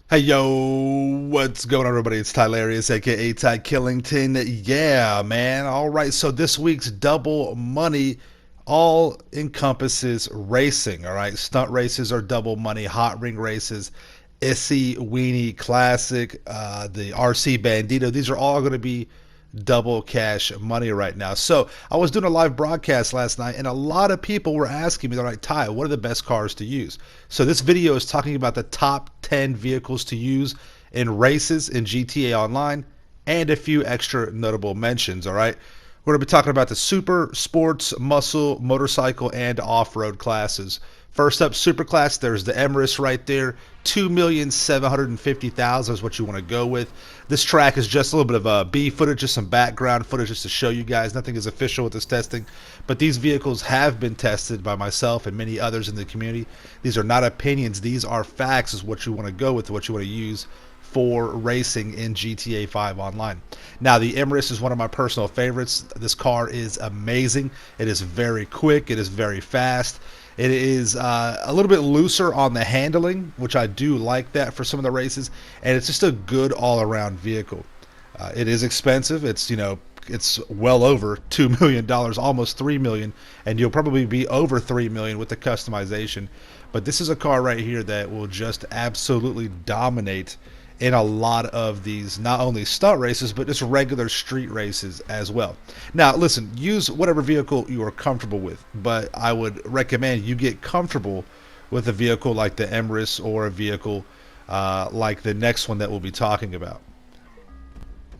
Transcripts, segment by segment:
Hey yo, what's going on everybody? It's Tylarious, aka Ty Killington. Yeah, man. Alright, so this week's double money all encompasses racing. Alright, stunt races are double money, hot ring races, Issy Weenie Classic, the RC Bandito. These are all going to be double cash money right now. So I was doing a live broadcast last night, and a lot of people were asking me, they're like, Ty, what are the best cars to use? So this video is talking about the top 10 vehicles to use in races in GTA Online and a few extra notable mentions. All right. We're going to be talking about the super, sports, muscle, motorcycle, and off-road classes. First up, superclass. There's the Emirates right there. 2,750,000 is what you want to go with. This track is just a little bit of B footage, just some background footage just to show you guys. Nothing is official with this testing, but these vehicles have been tested by myself and many others in the community. These are not opinions. These are facts. Is what you want to go with, what you want to use for racing in GTA 5 Online. Now, the Emirates is one of my personal favorites. This car is amazing. It is very quick. It is very fast. It is a little bit looser on the handling, which I do like that for some of the races, and it's just a good all-around vehicle. It is expensive. It's it's well over $2 million, almost $3 million, and you'll probably be over $3 million with the customization. But this is a car right here that will just absolutely dominate in a lot of these, not only stunt races, but just regular street races as well. Now, listen, use whatever vehicle you are comfortable with, but I would recommend you get comfortable with a vehicle like the Emirates or a vehicle like the next one that we'll be talking about.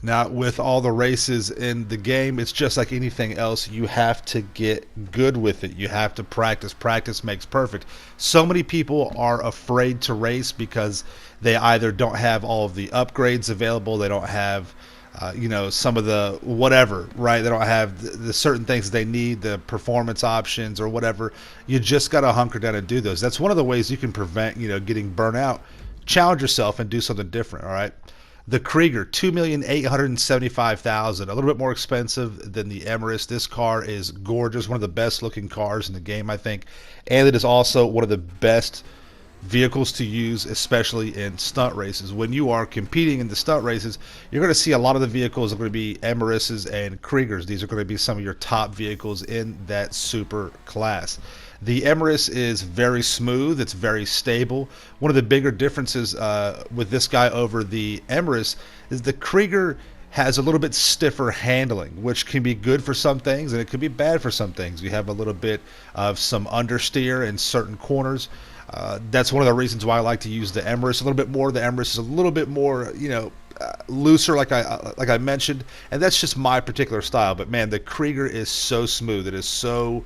Now, with all the races in the game, it's just like anything else. You have to get good with it. You have to practice. Practice makes perfect. So many people are afraid to race because they either don't have all of the upgrades available, they don't have some of the whatever, right? They don't have the certain things they need, the performance options or whatever. You just got to hunker down and do those. That's one of the ways you can prevent, getting burnt out. Challenge yourself and do something different, all right? The Krieger, 2,875,000, a little bit more expensive than the Emirates. This car is gorgeous, one of the best looking cars in the game, I think, and it is also one of the best vehicles to use, especially in stunt races. When you are competing in the stunt races, you're going to see a lot of the vehicles are going to be Emirates and Kriegers. These are going to be some of your top vehicles in that super class. The Emirates is very smooth. It's very stable. One of the bigger differences with this guy over the Emirates is the Krieger has a little bit stiffer handling, which can be good for some things and it could be bad for some things. You have a little bit of some understeer in certain corners. That's one of the reasons why I like to use the Emirates a little bit more. The Emirates is a little bit more, looser, like I mentioned, and that's just my particular style. But man, the Krieger is so smooth. It is so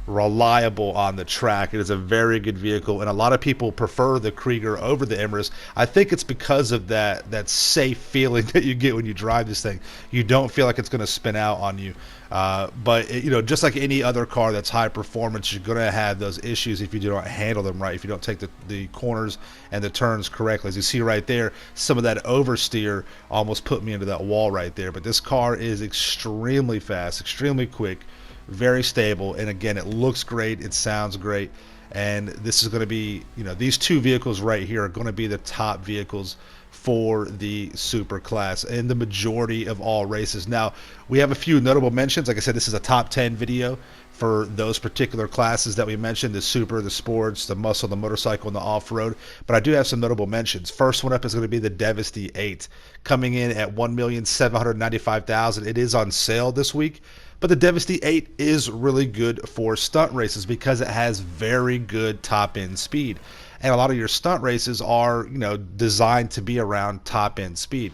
reliable on the track. It is a very good vehicle, and a lot of people prefer the Krieger over the Emirates. I think it's because of that safe feeling that you get when you drive this thing. You don't feel like it's going to spin out on you. But just like any other car that's high performance, you're going to have those issues if you do not handle them right, if you don't take the corners and the turns correctly. As you see right there, some of that oversteer almost put me into that wall right there. But this car is extremely fast, extremely quick, very stable, and again, it looks great, it sounds great, and this is going to be, these two vehicles right here are going to be the top vehicles for the super class in the majority of all races. Now, we have a few notable mentions. Like I said, this is a top 10 video for those particular classes that we mentioned: the super, the sports, the muscle, the motorcycle, and the off-road. But I do have some notable mentions. First one up is going to be the Devastator, coming in at 1,795,000. It is on sale this week. But the Devastator is really good for stunt races because it has very good top-end speed. And a lot of your stunt races are, designed to be around top-end speed.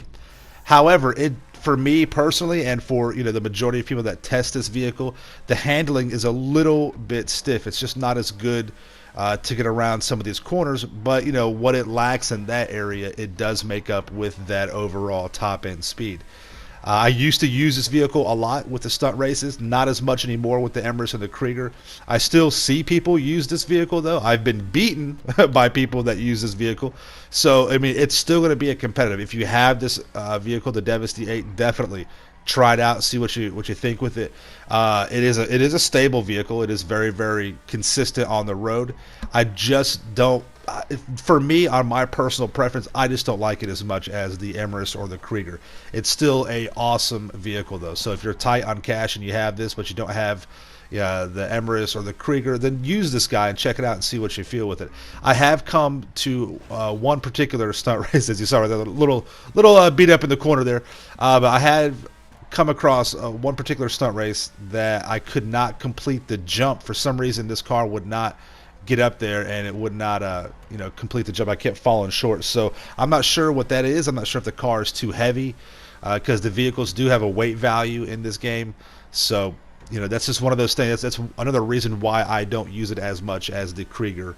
However, for me personally, and for the majority of people that test this vehicle, the handling is a little bit stiff. It's just not as good to get around some of these corners. But what it lacks in that area, it does make up with that overall top-end speed. I used to use this vehicle a lot with the stunt races, not as much anymore with the Emirates and the Krieger. I still see people use this vehicle, though. I've been beaten by people that use this vehicle. So, I mean, it's still going to be a competitive. If you have this vehicle, the Devastator, definitely try it out, see what you think with it. It is a stable vehicle. It is very, very consistent on the road. I just don't. For me, on my personal preference, I just don't like it as much as the Emirates or the Krieger. It's still a awesome vehicle though. So if you're tight on cash and you have this, but you don't have the Emirates or the Krieger, then use this guy and check it out and see what you feel with it. I have come to one particular stunt race, as you saw right there, a little beat up in the corner there, but I had come across one particular stunt race that I could not complete the jump. For some reason, this car would not get up there and it would not complete the jump. I kept falling short, so I'm not sure what that is. I'm not sure if the car is too heavy, because the vehicles do have a weight value in this game. So that's just one of those things. That's another reason why I don't use it as much as the Krieger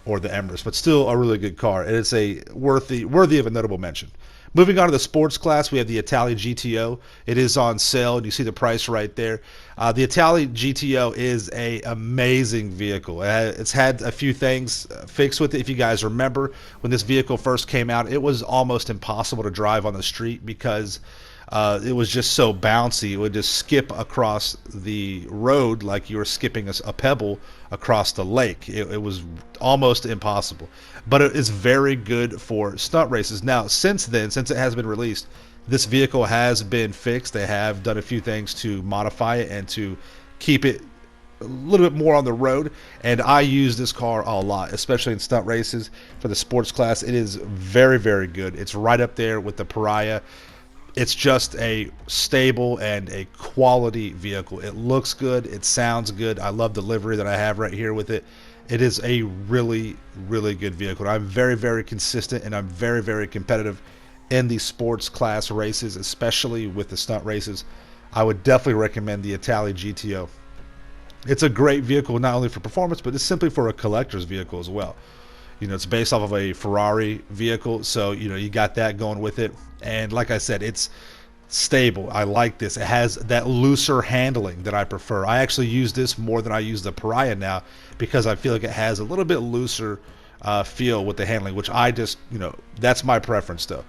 or the Emirates, but still a really good car, and it's a worthy of a notable mention. Moving on to the sports class, we have the Italy GTO. It is on sale, and you see the price right there. The Italy GTO is a amazing vehicle. It's had a few things fixed with it. If you guys remember, when this vehicle first came out, it was almost impossible to drive on the street because it was just so bouncy. It would just skip across the road like you were skipping a pebble across the lake. It was almost impossible. But it is very good for stunt races. Now, since then, since it has been released, this vehicle has been fixed. They have done a few things to modify it and to keep it a little bit more on the road, and I use this car a lot, especially in stunt races. For the sports class, it is very, very good. It's right up there with the Pariah. It's just a stable and a quality vehicle. It looks good. It sounds good. I love the livery that I have right here with it. It is a really, really good vehicle. I'm very, very consistent, and I'm very, very competitive in the sports class races, especially with the stunt races. I would definitely recommend the Italy GTO. It's a great vehicle, not only for performance, but it's simply for a collector's vehicle as well. It's based off of a Ferrari vehicle, so you got that going with it. And like I said, it's stable. I like this. It has that looser handling that I prefer. I actually use this more than I use the Pariah now, because I feel like it has a little bit looser feel with the handling, which I just, that's my preference though.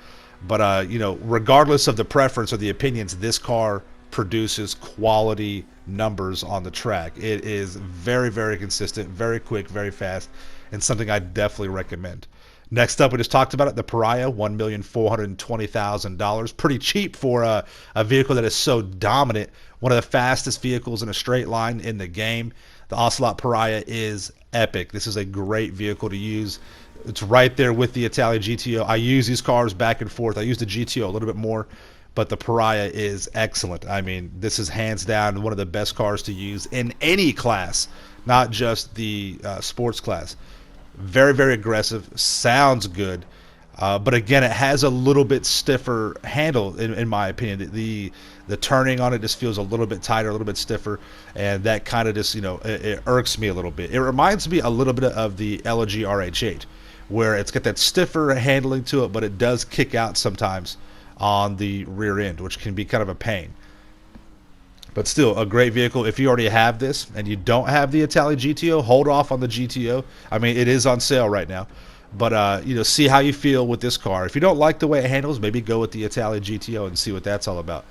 But regardless of the preference or the opinions, this car produces quality numbers on the track. It is very, very consistent, very quick, very fast, and something I definitely recommend. Next up, we just talked about it, the Pariah, $1,420,000. Pretty cheap for a vehicle that is so dominant. One of the fastest vehicles in a straight line in the game. The OCElot Pariah is epic. This is a great vehicle to use. It's right there with the Italy GTO. I use these cars back and forth. I use the GTO a little bit more, but the Pariah is excellent. I mean, this is hands down one of the best cars to use in any class, not just the sports class. Very, very aggressive, sounds good, but again, it has a little bit stiffer handle in my opinion. The turning on it just feels a little bit tighter, a little bit stiffer, and that kind of just it irks me a little bit. It reminds me a little bit of the LG RH8, where it's got that stiffer handling to it, but it does kick out sometimes on the rear end, which can be kind of a pain. But still, a great vehicle. If you already have this and you don't have the Italy GTO, hold off on the GTO. I mean, it is on sale right now. But, see how you feel with this car. If you don't like the way it handles, maybe go with the Italy GTO and see what that's all about.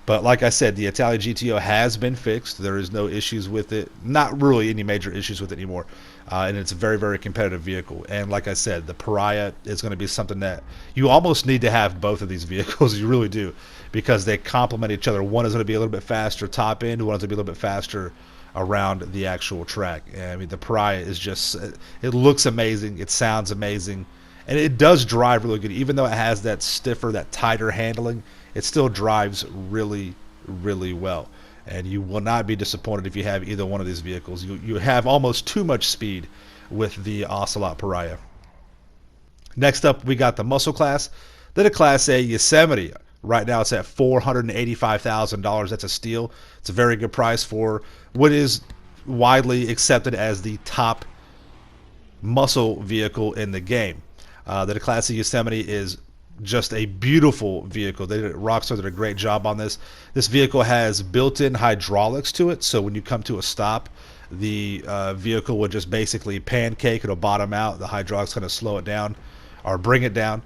But like I said, the Italy GTO has been fixed. There is no issues with it. Not really any major issues with it anymore. And it's a very, very competitive vehicle. And like I said, the Pariah is going to be something that you almost need to have both of these vehicles. You really do, because they complement each other. One is going to be a little bit faster top end. One is going to be a little bit faster around the actual track. And I mean, the Pariah is just, it looks amazing. It sounds amazing. And it does drive really good. Even though it has that stiffer, that tighter handling, it still drives really, really well. And you will not be disappointed if you have either one of these vehicles. You have almost too much speed with the OCElot Pariah. Next up, we got the muscle class. Then a Class A Yosemite. Right now it's at $485,000. That's a steal. It's a very good price for what is widely accepted as the top muscle vehicle in the game. The Class A Yosemite is just a beautiful vehicle. Rockstar did a great job on this. This vehicle has built-in hydraulics to it, so when you come to a stop, the vehicle will just basically pancake. It'll bottom out. The hydraulics kind of slow it down or bring it down.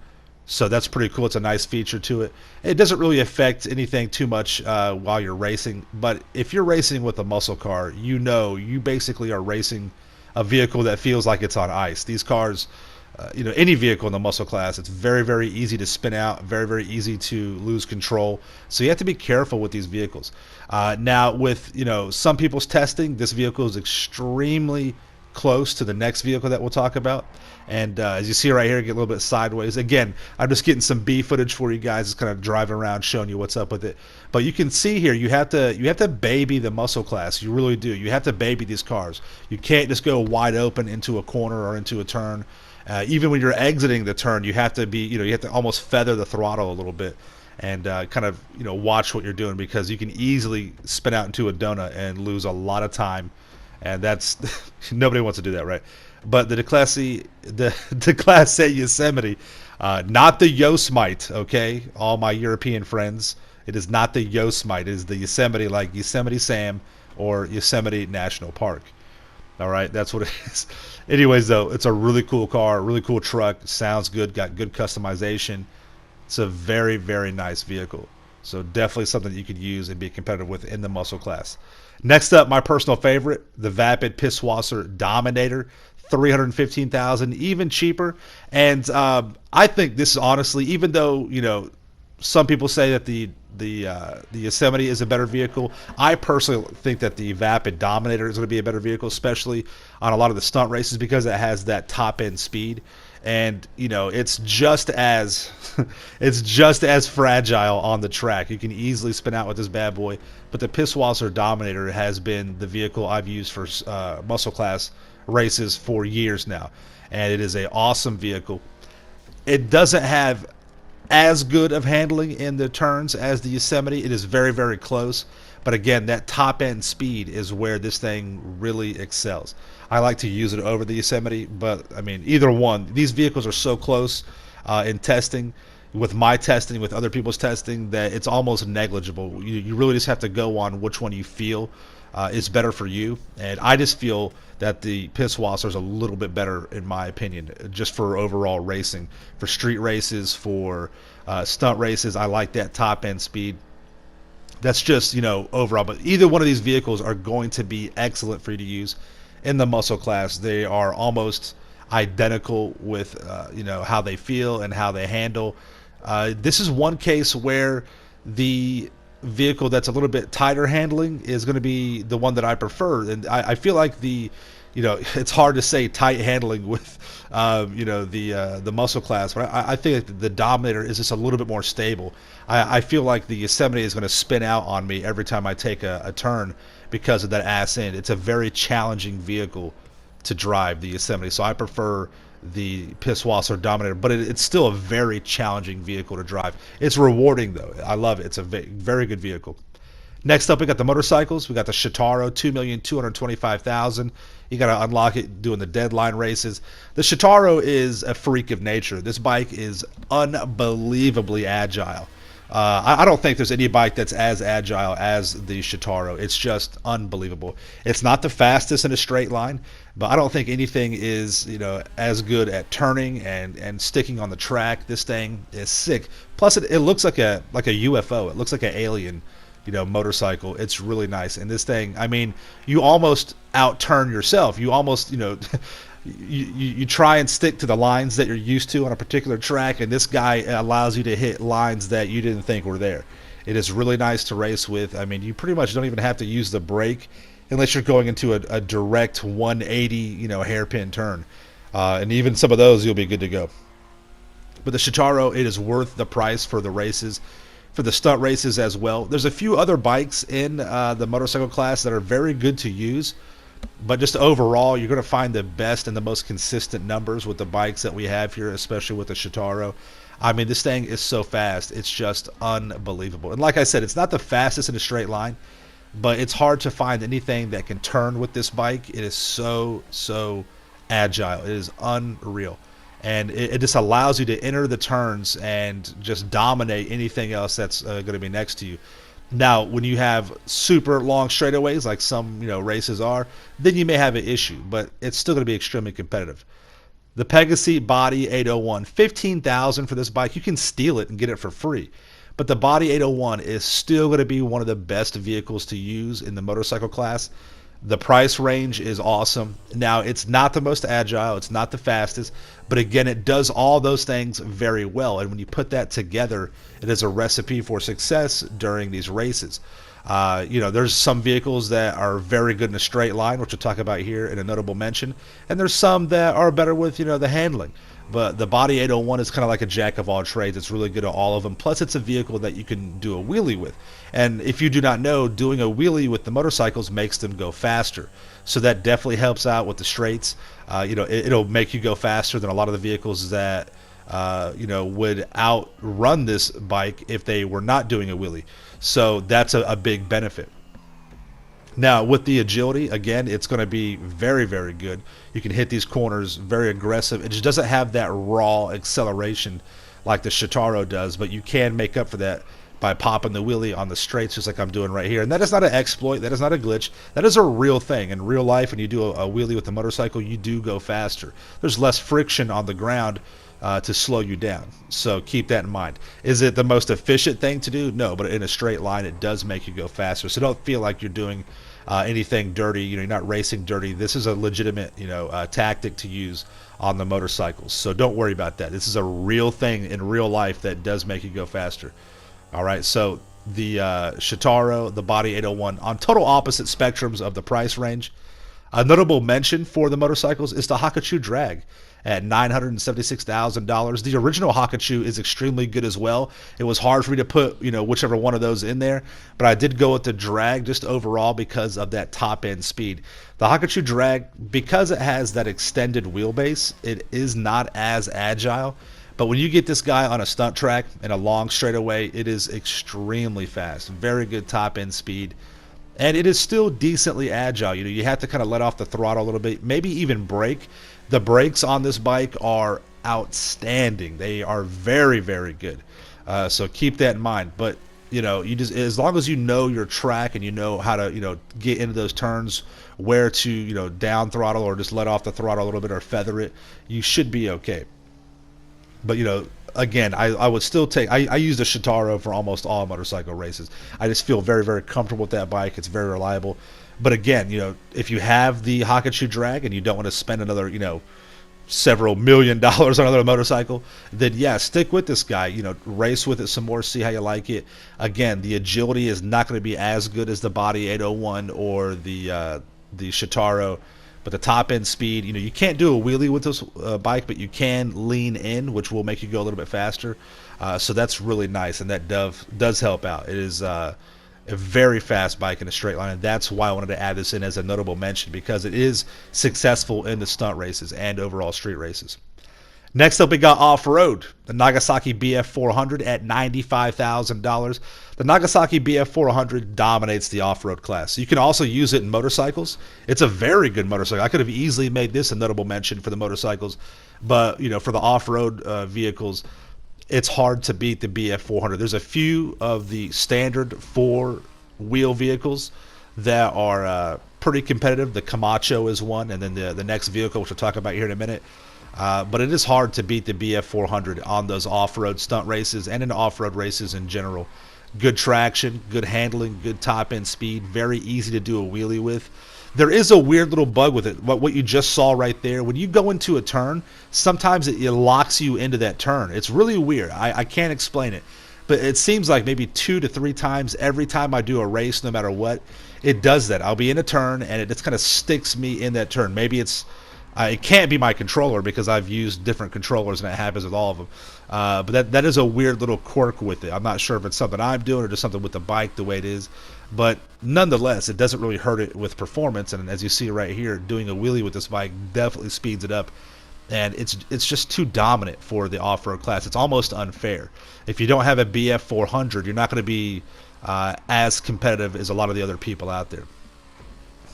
So that's pretty cool. It's a nice feature to it. It doesn't really affect anything too much while you're racing, but if you're racing with a muscle car, you know you basically are racing a vehicle that feels like it's on ice. These cars, any vehicle in the muscle class, it's very, very easy to spin out, very, very easy to lose control. So you have to be careful with these vehicles. Now, with some people's testing, this vehicle is extremely close to the next vehicle that we'll talk about. And as you see right here, get a little bit sideways. Again, I'm just getting some B footage for you guys, just kind of driving around, showing you what's up with it. But you can see here, you have to baby the muscle class. You really do. You have to baby these cars. You can't just go wide open into a corner or into a turn. Even when you're exiting the turn, you have to be, you have to almost feather the throttle a little bit and kind of, watch what you're doing, because you can easily spin out into a donut and lose a lot of time. And that's nobody wants to do that, right? But the Class A Yosemite, not the Yosemite, okay? All my European friends, it is not the Yosemite. It is the Yosemite, like Yosemite Sam or Yosemite National Park. All right, that's what it is. Anyways, though, it's a really cool car, really cool truck. Sounds good, got good customization. It's a very, very nice vehicle. So definitely something that you could use and be competitive with in the muscle class. Next up, my personal favorite, the Vapid Pisswasser Dominator, $315,000, even cheaper. And I think this is honestly, even though some people say that the Yosemite is a better vehicle, I personally think that the Vapid Dominator is going to be a better vehicle, especially on a lot of the stunt races, because it has that top end speed. And it's just as it's just as fragile on the track. You can easily spin out with this bad boy. But the Pisswasser Dominator has been the vehicle I've used for muscle class races for years now, and it is an awesome vehicle. It doesn't have as good of handling in the turns as the Yosemite. It is very, very close. But again, that top end speed is where this thing really excels. I like to use it over the Yosemite, but I mean, either one. These vehicles are so close in testing, with my testing, with other people's testing, that it's almost negligible. You really just have to go on which one you feel is better for you. And I just feel that the Pisswasser is a little bit better, in my opinion, just for overall racing. For street races, for stunt races, I like that top end speed. That's just, overall. But either one of these vehicles are going to be excellent for you to use in the muscle class. They are almost identical with, how they feel and how they handle. This is one case where the vehicle that's a little bit tighter handling is going to be the one that I prefer. And I feel like it's hard to say tight handling with, the muscle class, but I think the Dominator is just a little bit more stable. I feel like the Yosemite is going to spin out on me every time I take a turn because of that ass end. It's a very challenging vehicle to drive, the Yosemite, so I prefer the Pisswasser Dominator, but it's still a very challenging vehicle to drive. It's rewarding, though. I love it. It's a very good vehicle. Next up, we got the motorcycles. We got the Shotaro, $2,225,000. You got to unlock it doing the deadline races. The Shotaro is a freak of nature. This bike is unbelievably agile. I don't think there's any bike that's as agile as the Shotaro. It's just unbelievable. It's not the fastest in a straight line, but I don't think anything is as good at turning and sticking on the track. This thing is sick. Plus, it looks like a UFO. It looks like an alien, motorcycle. It's really nice. And this thing, I mean, you almost outturn yourself. You almost, you try and stick to the lines that you're used to on a particular track, and this guy allows you to hit lines that you didn't think were there. It is really nice to race with. I mean, you pretty much don't even have to use the brake unless you're going into a direct 180, hairpin turn. And even some of those, you'll be good to go. But the Shotaro, it is worth the price for the races, for the stunt races as well. There's a few other bikes in the motorcycle class that are very good to use, but just overall, you're going to find the best and the most consistent numbers with the bikes that we have here, especially with the Shotaro. I mean, this thing is so fast. It's just unbelievable. And like I said, it's not the fastest in a straight line, but it's hard to find anything that can turn with this bike. It is so agile. It is unreal. And it just allows you to enter the turns and just dominate anything else that's going to be next to you. Now, when you have super long straightaways, like some races are, then you may have an issue, but it's still going to be extremely competitive. The Pegasus Body 801, $15,000 for this bike. You can steal it and get it for free. But the Body 801 is still going to be one of the best vehicles to use in the motorcycle class. The price range is awesome. Now, it's not the most agile, it's not the fastest, but again, it does all those things very well. And when you put that together, it is a recipe for success during these races. There's some vehicles that are very good in a straight line, which we'll talk about here in a notable mention, and there's some that are better with, the handling. But the Body 801 is kind of like a jack of all trades. It's really good at all of them. Plus, it's a vehicle that you can do a wheelie with. And if you do not know, doing a wheelie with the motorcycles makes them go faster. So that definitely helps out with the straights. It'll make you go faster than a lot of the vehicles that would outrun this bike if they were not doing a wheelie. So that's a big benefit. Now, with the agility, again, it's going to be very, very good. You can hit these corners very aggressive. It just doesn't have that raw acceleration like the Shotaro does, but you can make up for that by popping the wheelie on the straights just like I'm doing right here. And that is not an exploit. That is not a glitch. That is a real thing. In real life, when you do a wheelie with the motorcycle, you do go faster. There's less friction on the ground to slow you down. So keep that in mind. Is it the most efficient thing to do? No, but in a straight line, it does make you go faster. So don't feel like you're doing anything dirty. You're not racing dirty. This is a legitimate, tactic to use on the motorcycles. So don't worry about that. This is a real thing in real life that does make you go faster. All right, so the Shotaro, the Body 801, on total opposite spectrums of the price range. A notable mention for the motorcycles is the Todrag at $976,000. The original Hakuchu is extremely good as well. It was hard for me to put, whichever one of those in there, but I did go with the drag just overall because of that top end speed. The Hakuchu drag, because it has that extended wheelbase, it is not as agile. But when you get this guy on a stunt track and a long straightaway, it is extremely fast. Very good top end speed. And it is still decently agile. You have to kind of let off the throttle a little bit, maybe even brake. The brakes on this bike are outstanding. They are very, very good. So keep that in mind. But you just, as long as you know your track and you know how to get into those turns, where to down throttle or just let off the throttle a little bit or feather it, you should be okay. But again, I would still take. I use the Shotaro for almost all motorcycle races. I just feel very, very comfortable with that bike. It's very reliable. But again, if you have the Hakuchu drag and you don't want to spend another, several $1 million on another motorcycle, then yeah, stick with this guy. Race with it some more, see how you like it. Again, the agility is not going to be as good as the Body 801 or the Shotaro. But the top end speed, you can't do a wheelie with this bike, but you can lean in, which will make you go a little bit faster. So that's really nice, and that does help out. It is a very fast bike in a straight line, and that's why I wanted to add this in as a notable mention, because it is successful in the stunt races and overall street races. Next up, we got off-road, the Nagasaki BF400 at $95,000. The Nagasaki BF400 dominates the off-road class. You can also use it in motorcycles. It's a very good motorcycle. I could have easily made this a notable mention for the motorcycles, but for the off-road vehicles, it's hard to beat the BF400. There's a few of the standard four-wheel vehicles that are pretty competitive. The Camacho is one, and then the next vehicle, which we'll talk about here in a minute. But it is hard to beat the BF400 on those off-road stunt races and in off-road races in general. Good traction, good handling, good top-end speed, very easy to do a wheelie with. There is a weird little bug with it. What you just saw right there, when you go into a turn, sometimes it locks you into that turn. It's really weird. I can't explain it. But it seems like maybe 2 to 3 times every time I do a race, no matter what, it does that. I'll be in a turn, and it just kind of sticks me in that turn. Maybe it's... it can't be my controller because I've used different controllers and it happens with all of them. But that is a weird little quirk with it. I'm not sure if it's something I'm doing or just something with the bike the way it is. But nonetheless, it doesn't really hurt it with performance. And as you see right here, doing a wheelie with this bike definitely speeds it up. And it's just too dominant for the off-road class. It's almost unfair. If you don't have a BF400, you're not going to be as competitive as a lot of the other people out there.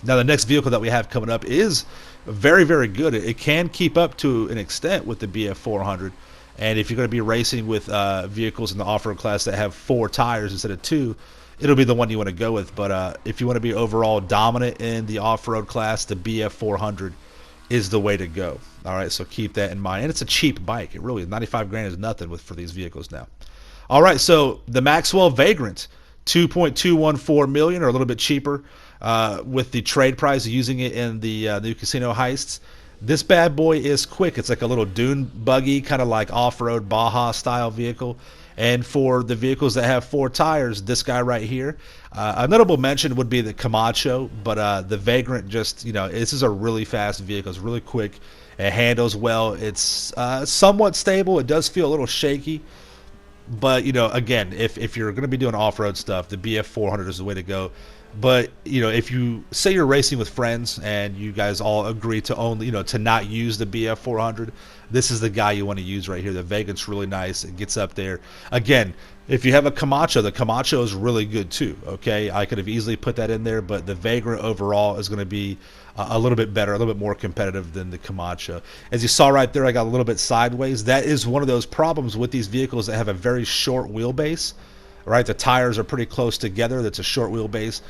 Now, the next vehicle that we have coming up is very, very good. It can keep up to an extent with the BF400. And if you're going to be racing with vehicles in the off-road class that have 4 tires instead of 2, it'll be the one you want to go with. But if you want to be overall dominant in the off-road class, the BF400 is the way to go. All right, so keep that in mind. And it's a cheap bike. It really is. 95 grand is nothing for these vehicles now. All right, so the Maxwell Vagrant, 2.214 million, or a little bit cheaper, with the trade price using it in the new casino heists. This bad boy is quick. It's like a little dune buggy, kind of like off-road Baja style vehicle. And for the vehicles that have 4 tires, this guy right here, a notable mention would be the Camacho, but the Vagrant just, this is a really fast vehicle. It's really quick. It handles well. It's somewhat stable. It does feel a little shaky. But, again, if you're going to be doing off-road stuff, the BF400 is the way to go. But, if you say you're racing with friends and you guys all agree to only, to not use the BF400, this is the guy you want to use right here. The Vagrant's really nice. It gets up there. Again, if you have a Camacho, the Camacho is really good too, okay? I could have easily put that in there, but the Vagrant overall is going to be a little bit better, a little bit more competitive than the Camacho. As you saw right there, I got a little bit sideways. That is one of those problems with these vehicles that have a very short wheelbase. Right, the tires are pretty close together. That's a short wheelbase.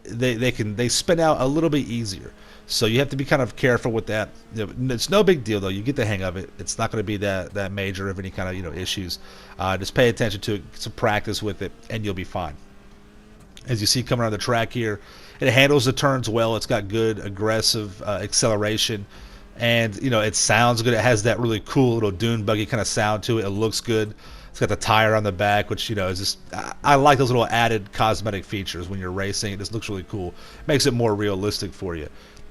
They spin out a little bit easier, so you have to be kind of careful with that. It's no big deal though. You get the hang of it. It's not going to be that major of any kind of issues. Just pay attention to it, some practice with it, and you'll be fine. As you see coming on the track here, it handles the turns well. It's got good aggressive acceleration, and it sounds good. It has that really cool little dune buggy kind of sound to it. It looks good. It's got the tire on the back, which, is just, I like those little added cosmetic features when you're racing. It just looks really cool. Makes it more realistic for you.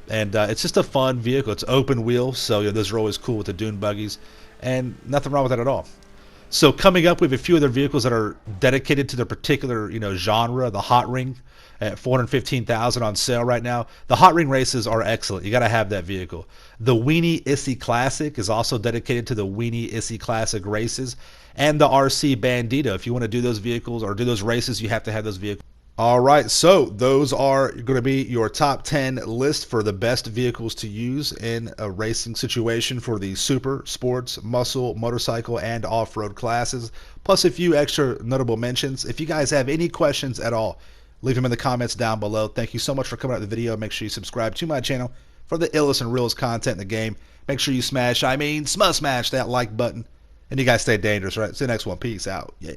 And it's just a fun vehicle. It's open wheel, so those are always cool with the dune buggies. And nothing wrong with that at all. So coming up, we have a few other vehicles that are dedicated to their particular, genre. The Hot Ring at $415,000 on sale right now. The Hot Ring races are excellent. You got to have that vehicle. The Weenie Issy Classic is also dedicated to the Weenie Issy Classic races. And the RC Bandito. If you want to do those vehicles or do those races, you have to have those vehicles. All right, so those are going to be your top 10 list for the best vehicles to use in a racing situation for the super, sports, muscle, motorcycle, and off-road classes, plus a few extra notable mentions. If you guys have any questions at all, leave them in the comments down below. Thank you so much for coming out to the video. Make sure you subscribe to my channel for the illest and realest content in the game. Make sure you smash that like button. And you guys stay dangerous, right? See you next one. Peace out. Yeah.